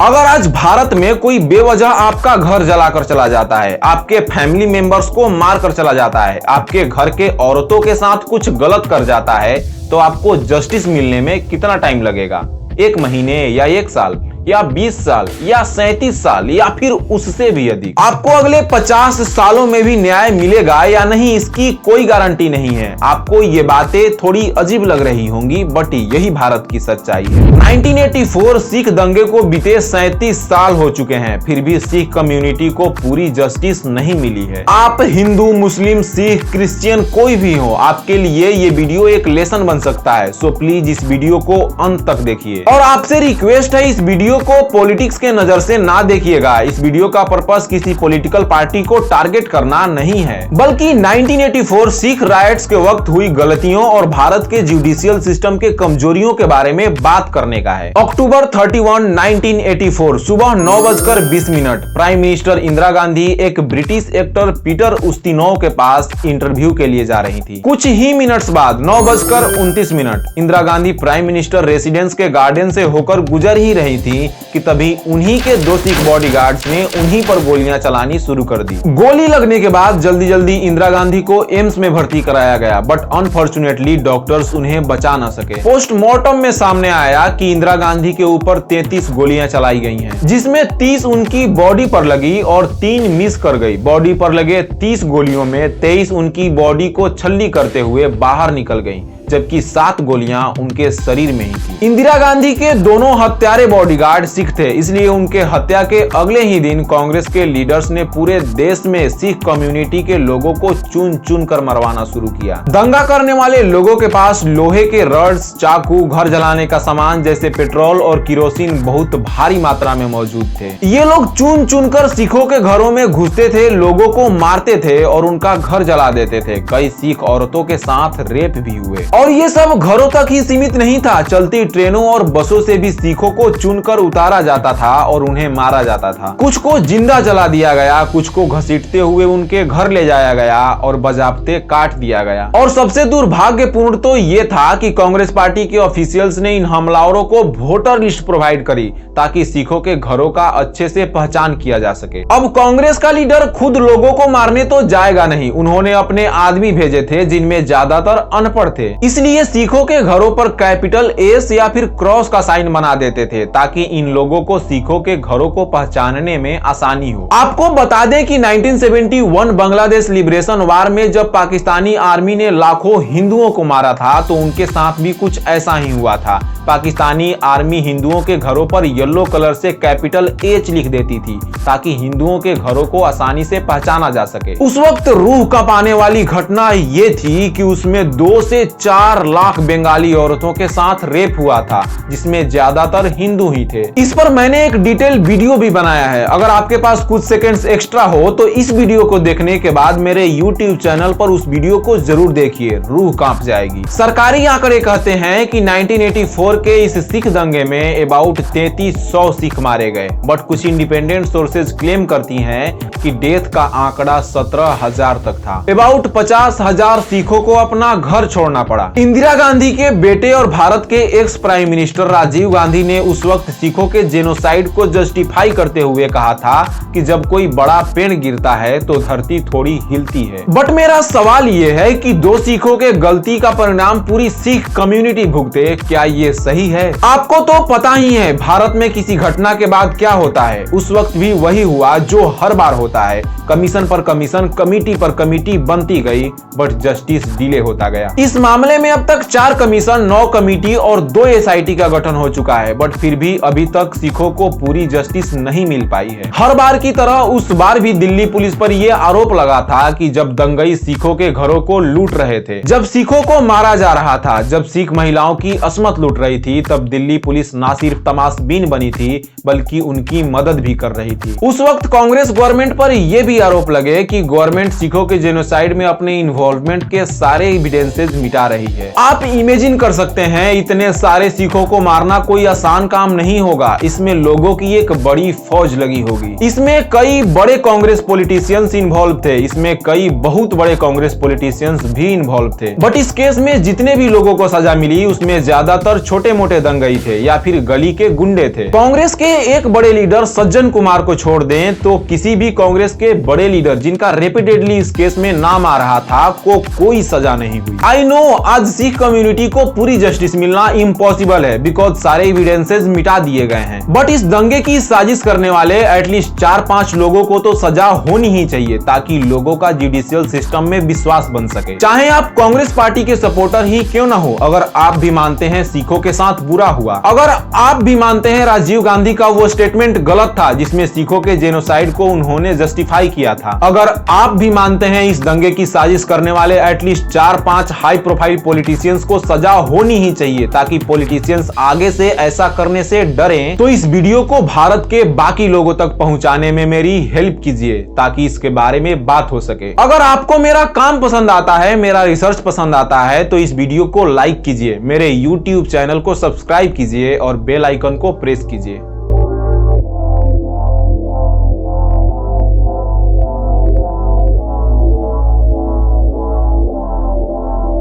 अगर आज भारत में कोई बेवजह आपका घर जलाकर चला जाता है, आपके फैमिली मेंबर्स को मारकर चला जाता है, आपके घर के औरतों के साथ कुछ गलत कर जाता है, तो आपको जस्टिस मिलने में कितना टाइम लगेगा? 1 महीने या 1 साल या 20 साल या 37 साल या फिर उससे भी अधिक? आपको अगले 50 सालों में भी न्याय मिलेगा या नहीं, इसकी कोई गारंटी नहीं है। आपको ये बातें थोड़ी अजीब लग रही होंगी, बट यही भारत की सच्चाई है। 1984 सिख दंगे को बीते 37 साल हो चुके हैं, फिर भी सिख कम्युनिटी को पूरी जस्टिस नहीं मिली है। आप हिंदू, मुस्लिम, सिख, क्रिश्चियन कोई भी हो, आपके लिए ये वीडियो एक लेसन बन सकता है। सो प्लीज इस वीडियो को अंत तक देखिए और आपसे रिक्वेस्ट है, इस वीडियो को पॉलिटिक्स के नजर से ना देखिएगा। इस वीडियो का पर्पस किसी पॉलिटिकल पार्टी को टारगेट करना नहीं है, बल्कि 1984 सिख राइट्स के वक्त हुई गलतियों और भारत के जुडिशियल सिस्टम के कमजोरियों के बारे में बात करने का है। अक्टूबर 31, 1984 सुबह 9:20 प्राइम मिनिस्टर इंदिरा गांधी एक ब्रिटिश एक्टर पीटर उस्तिनोव के पास इंटरव्यू के लिए जा रही थी। कुछ ही मिनट्स बाद 9:29 Indira Gandhi prime minister residence के गार्डन से होकर गुजर ही रही थी कि तभी उन्हीं के 2 सिख बॉडीगार्ड्स ने उन्हीं पर गोलियां चलानी शुरू कर दी। गोली लगने के बाद जल्दी जल्दी इंदिरा गांधी को एम्स में भर्ती कराया गया, बट अनफॉर्चुनेटली डॉक्टर्स उन्हें बचा न सके। पोस्टमार्टम में सामने आया कि इंदिरा गांधी के ऊपर 33 गोलियां चलाई गई हैं, जिसमें 30 उनकी बॉडी पर लगी और 3 मिस कर गई। बॉडी पर लगे 30 गोलियों में 23 उनकी बॉडी को छल्ली करते हुए बाहर निकल गई, जबकि 7 गोलियां उनके शरीर में ही थी। इंदिरा गांधी के दोनों हत्यारे बॉडीगार्ड सिख थे, इसलिए उनके हत्या के अगले ही दिन कांग्रेस के लीडर्स ने पूरे देश में सिख कम्युनिटी के लोगों को चुन चुन कर मरवाना शुरू किया। दंगा करने वाले लोगों के पास लोहे के रड्स, चाकू, घर जलाने का सामान जैसे पेट्रोल और किरोसिन बहुत भारी मात्रा में मौजूद थे। ये लोग चुन चुन कर सिखों के घरों में घुसते थे, लोगों को मारते थे और उनका घर जला देते थे। कई सिख औरतों के साथ रेप भी हुए। और ये सब घरों तक ही सीमित नहीं था, चलती ट्रेनों और बसों से भी सिखों को चुनकर उतारा जाता था और उन्हें मारा जाता था। कुछ को जिंदा जला दिया गया, कुछ को घसीटते हुए उनके घर ले जाया गया और बजाबते काट दिया गया। और सबसे दुर्भाग्यपूर्ण तो ये था कि कांग्रेस पार्टी के ऑफिशियल्स ने इन हमलावरों को वोटर लिस्ट प्रोवाइड करी ताकि सिखों के घरों का अच्छे से पहचान किया जा सके। अब कांग्रेस का लीडर खुद लोगों को मारने तो जाएगा नहीं, उन्होंने अपने आदमी भेजे थे जिनमें ज्यादातर अनपढ़ थे। इसलिए सिखों के घरों पर कैपिटल एस या फिर क्रॉस का साइन बना देते थे ताकि इन लोगों को सिखों के घरों को पहचानने में आसानी हो। आपको बता दें कि 1971 बांग्लादेश लिबरेशन वार में जब पाकिस्तानी आर्मी ने लाखों हिंदुओं को मारा था, तो उनके साथ भी कुछ ऐसा ही हुआ था। पाकिस्तानी आर्मी हिंदुओं के घरों पर येलो कलर से कैपिटल एच लिख देती थी ताकि हिंदुओं के घरों को आसानी से पहचाना जा सके। उस वक्त रूह कांपने वाली घटना ये थी कि उसमें 2 से 4 लाख बंगाली औरतों के साथ रेप हुआ था, जिसमें ज्यादातर हिंदू ही थे। इस पर मैंने एक डिटेल वीडियो भी बनाया है। अगर आपके पास कुछ सेकंड्स एक्स्ट्रा हो तो इस वीडियो को देखने के बाद मेरे YouTube चैनल पर उस वीडियो को जरूर देखिए, रूह कांप जाएगी। सरकारी आंकड़े कहते हैं कि 1984 के इस सिख दंगे में अबाउट 3300 सिख मारे गए, बट कुछ इंडिपेंडेंट सोर्सेज क्लेम करती हैं कि डेथ का आंकड़ा 17,000 तक था। अबाउट 50,000 सिखों को अपना घर छोड़ना पड़ा। इंदिरा गांधी के बेटे और भारत के ex prime minister Rajiv Gandhi ने उस वक्त सिखों के जेनोसाइड को जस्टिफाई करते हुए कहा था कि जब कोई बड़ा पेड़ गिरता है तो धरती थोड़ी हिलती है। बट मेरा सवाल यह है कि 2 सिखों के गलती का परिणाम पूरी सिख कम्युनिटी भुगते, क्या ये सही है? आपको तो पता ही है भारत में किसी घटना के बाद क्या होता है। उस वक्त भी वही हुआ जो हर बार होता है, कमीशन पर कमीशन, कमिटी पर कमिटी बनती गई, बट जस्टिस डिले होता गया। इस मामले में अब तक 4 कमीशन, 9 कमिटी और 2 SIT का गठन हो चुका है, बट फिर भी अभी तक सिखों को पूरी जस्टिस नहीं मिल पाई है। हर बार की तरह उस बार भी दिल्ली पुलिस पर यह आरोप लगा था कि जब दंगई सिखों के घरों को लूट रहे थे, जब सिखों को मारा जा रहा था, जब सिख महिलाओं की असमत लूट रही थी, तब दिल्ली पुलिस ना सिर्फ तमाशबीन बनी थी बल्कि उनकी मदद भी कर रही थी। उस वक्त कांग्रेस गवर्नमेंट ऊपर ये भी आरोप लगे कि गवर्नमेंट सिखों के जेनोसाइड में अपने इन्वॉल्वमेंट के सारे एविडेंसेस मिटा रही है। आप इमेजिन कर सकते हैं, इतने सारे सिखों को मारना कोई आसान काम नहीं होगा। इसमें लोगों की एक बड़ी फौज लगी होगी। इसमें कई बड़े कांग्रेस पॉलिटिशियंस इन्वॉल्व थे। इसमें कई बहुत बड़े कांग्रेस पॉलिटिशियंस भी इन्वॉल्व थे। बट इस केस में जितने भी लोगों को सजा मिली उसमें ज्यादातर छोटे मोटे दंगई थे या फिर गली के गुंडे थे। कांग्रेस के एक बड़े लीडर सज्जन कुमार को छोड़ दें तो किसी भी कांग्रेस के बड़े लीडर जिनका रिपीटेडली इस केस में नाम आ रहा था को कोई सजा नहीं हुई। आई नो आज सिख कम्युनिटी को पूरी जस्टिस मिलना इम्पॉसिबल है बिकॉज सारे एविडेंसेस मिटा दिए गए हैं। बट इस दंगे की साजिश करने वाले एटलीस्ट 4-5 लोगों को तो सजा होनी ही चाहिए ताकि लोगों का जुडिशियल सिस्टम में विश्वास बन सके। चाहे आप कांग्रेस पार्टी के सपोर्टर ही क्यों ना हो, अगर आप भी मानते हैं सिखों के साथ बुरा हुआ, अगर आप भी मानते हैं राजीव गांधी का वो स्टेटमेंट गलत था जिसमें सिखों के जेनोसाइड को उन्होंने जस्टिफाई किया था, अगर आप भी मानते हैं इस दंगे की साजिश करने वाले एटलीस्ट 4-5 हाई प्रोफाइल पॉलिटिशियंस को सजा होनी ही चाहिए ताकि पॉलिटिशियंस आगे से ऐसा करने से डरें, तो इस वीडियो को भारत के बाकी लोगों तक पहुंचाने में मेरी हेल्प कीजिए ताकि इसके बारे में बात हो सके। अगर आपको मेरा काम पसंद आता है, मेरा रिसर्च पसंद आता है तो इस वीडियो को लाइक कीजिए, मेरे YouTube चैनल को सब्सक्राइब कीजिए और बेल आइकन को प्रेस कीजिए।